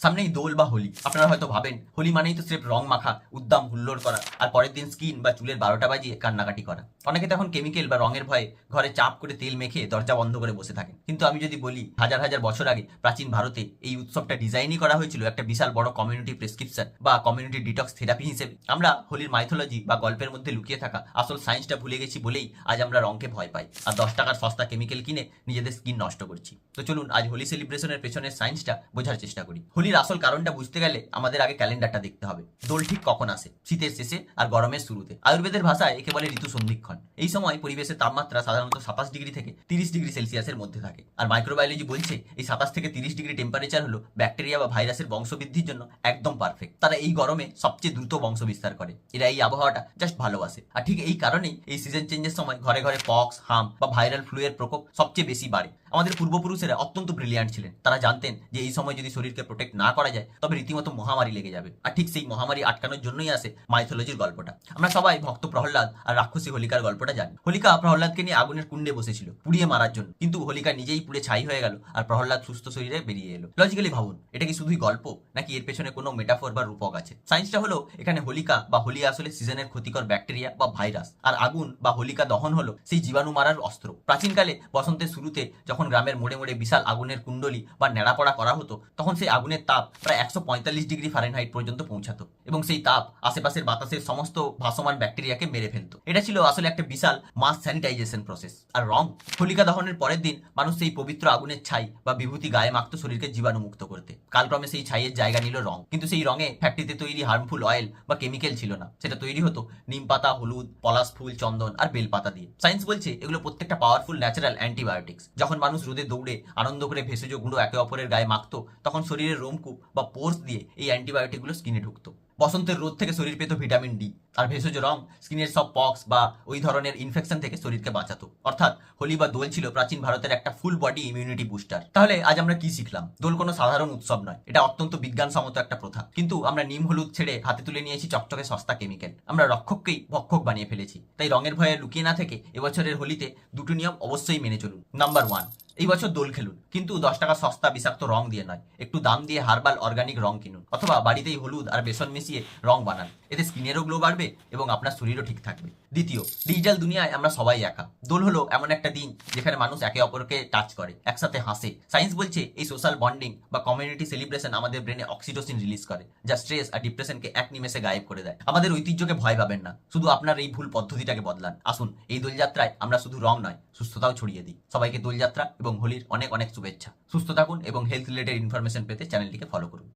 সামনেই দোল বা হোলি। আপনারা হয়তো ভাবেন হোলি মানেই তো স্রেফ রং মাখা, উদ্দাম হুল্লোড় করা আর পরের দিন স্কিন বা চুলের 12টা বাজিয়ে কান্নাকাটি করা। অনেকে তখন কেমিক্যাল বা রঙের ভয়ে ঘরে চাপ করে তেল মেখে দরজা বন্ধ করে বসে থাকেন। কিন্তু আমি যদি বলি হাজার হাজার বছর আগে প্রাচীন ভারতে এই উৎসবটা ডিজাইনই করা হয়েছিল একটা বিশাল বড় কমিউনিটি প্রেসক্রিপশন বা কমিউনিটি ডিটক্স থেরাপি হিসেবে। আমরা হোলির মাইথোলজি বা গল্পের মধ্যে লুকিয়ে থাকা আসল সায়েন্সটা ভুলে গেছি বলেই আজ আমরা রঙকে ভয় পাই আর 10 টাকার সস্তা কেমিক্যাল কিনে নিজেদের স্কিন নষ্ট করছি। তো চলুন আজ হোলি সেলিব্রেশনের পেছনের সায়েন্সটা বোঝার চেষ্টা করি। হোলির আসল কারণটা বুঝতে গেলে আমাদের আগে ক্যালেন্ডারটা দেখতে হবে। দোল ঠিক কখন আসে? শীতের শেষে আর গরমের শুরুতে। আয়ুর্বেদের ভাষায় একে বলে ঋতু সন্ধিক্ষণ। এই সময় পরিবেশের তাপমাত্রা সাধারণত 27 ডিগ্রি থেকে 30 ডিগ্রি সেলসিয়াসের মধ্যে থাকে। আর মাইক্রোবায়োলজি বলছে এই 27 থেকে 30 ডিগ্রি টেম্পারেচার হলো ব্যাকটেরিয়া বা ভাইরাসের বংশবৃদ্ধির জন্য একদম পারফেক্ট। তারা এই গরমে সবচেয়ে দ্রুত বংশ বিস্তার করে। এরা এই আবহাওয়াটা জাস্ট ভালোবাসে। আর ঠিক এই কারণেই এই সিজন চেঞ্জের সময় ঘরে ঘরে পক্স, হাম বা ভাইরাল ফ্লু এর প্রকোপ সবচেয়ে বেশি বাড়ে। আমাদের পূর্বপুরুষেরা অত্যন্ত ব্রিলিয়ান্ট ছিলেন। তারা জানতেন যে এই সময় যদি শরীরকে প্রোটেক্ট না করা যায় তবে রীতিমতো মহামারী লেগে যাবে। আর ঠিক সেই মহামারী আটকানোর জন্যই আসে মাইথোলজির গল্পটা। আমরা সবাই ভক্ত প্রহ্লাদ আর রাক্ষসী হোলিকার গল্পটা জানি। হোলিকা প্রহ্লাদকে নিয়ে আগুনের কুণ্ডে বসেছিল পুড়িয়ে মারার জন্য, কিন্তু হোলিকা নিজেই পুড়ে ছাই হয়ে গেল আর প্রহ্লাদ সুস্থ শরীরে বেরিয়ে এলো। লজিক্যালি ভাবুন, এটা কি শুধুই গল্প নাকি এর পেছনে কোনো মেটাফোর বা রূপক আছে? সায়েন্সটা হলো এখানে হোলিকা বা হোলি আসলে সিজনের ক্ষতিকর ব্যাকটেরিয়া বা ভাইরাস, আর আগুন বা হোলিকা দহন হলো সেই জীবাণু মারার অস্ত্র। প্রাচীনকালে বসন্তের শুরুতে যখন গ্রামের মোড়ে মোড়ে বিশাল আগুনের কুণ্ডলী বা নেড়াপড়া করা হতো তখন সেই আগুনের তাপ প্রায় 145 ডিগ্রি ফারেনহাইট পর্যন্ত পৌঁছাতো এবং সেই তাপ আশেপাশের বাতাসের সমস্ত ভাসমান ব্যাকটেরিয়াকে মেরে ফেলতো। এটা ছিল আসলে একটা বিশাল মাস স্যানিটাইজেশন প্রসেস। আর রং, হোলিকা দহনের পরের দিন মানুষ সেই পবিত্র আগুনের ছাই বা বিভূতি গায়ে মাখতো শরীরকে জীবাণু মুক্ত করতে। কালক্রমে সেই ছাইয়ের জায়গা নিল রং, কিন্তু সেই রঙে ফ্যাক্টরিতে তৈরি হার্মফুল অয়েল বা কেমিক্যাল ছিল না। সেটা তৈরি হতো নিম পাতা, হলুদ, পলাশ ফুল, চন্দন আর বেলপাতা দিয়ে। সায়েন্স বলছে এগুলো প্রত্যেকটা পাওয়ারফুল ন্যাচারাল অ্যান্টিবায়োটিক্স। যখন মানুষ রোদে দৌড়ে আনন্দ করে ভেষজ গুঁড়ো একে অপরের গায়ে মাখতো তখন শরীরের রোমকূপ বা পোর্স দিয়ে এই অ্যান্টিবায়োটিকগুলো স্কিনে ঢুকতো। বসন্তের রোদ থেকে শরীর পেত ভিটামিন ডি, আর ভেষজ রং স্কিনের সব পক্স বা ওই ধরনের ইনফেকশন থেকে শরীরকে বাঁচাতো। অর্থাৎ হোলি বা দোল ছিল প্রাচীন ভারতের একটা ফুল বডি ইমিউনিটি বুস্টার। তাহলে আজ আমরা কি শিখলাম? দোল কোনো সাধারণ উৎসব নয়, এটা অত্যন্ত বিজ্ঞানসম্মত একটা প্রথা। কিন্তু আমরা নিম হলুদ ছেড়ে হাতে তুলে নিয়েছি চকচকে সস্তা কেমিক্যাল। আমরা রক্ষককেই ভক্ষক বানিয়ে ফেলেছি। তাই রঙের ভয়ে লুকিয়ে না থেকে এবছরের হোলিতে দুটো নিয়ম অবশ্যই মেনে চলুন। নাম্বার 1, এই বছর দোল খেলুন, কিন্তু 10 টাকা সস্তা বিষাক্ত রং দিয়ে নয়। একটু দাম দিয়ে হার্বাল অর্গানিক রং কিনুন, অথবা বাড়িতেই হলুদ আর বেসন মিশিয়ে রং বানান। এতে স্কিনেরও গ্লো বাড়বে এবং আপনার শরীরও ঠিক থাকবে। দ্বিতীয়, ডিজিটাল দুনিয়ায় আমরা সবাই একা। দোল হলো এমন একটা দিন যেখানে মানুষ একে অপরকে টাচ করে, একসাথে হাসে। সায়েন্স বলছে এই সোশ্যাল বন্ডিং বা কমিউনিটি সেলিব্রেশন আমাদের ব্রেনে অক্সিটোসিন রিলিজ করে, যা স্ট্রেস আর ডিপ্রেশনকে এক নিমেষে গায়েব করে দেয়। আমাদের ঐতিহ্যকে ভয় পাবেন না, শুধু আপনার এই ভুল পদ্ধতিটাকে বদলান। আসুন এই দোলযাত্রায় আমরা শুধু রং নয়, সুস্থতাও ছড়িয়ে দিই। সবাইকে দোলযাত্রা এবং হোলির অনেক অনেক শুভেচ্ছা। সুস্থ থাকুন এবং হেলথ রিলেটেড ইনফরমেশন পেতে চ্যানেলটিকে ফলো করুন।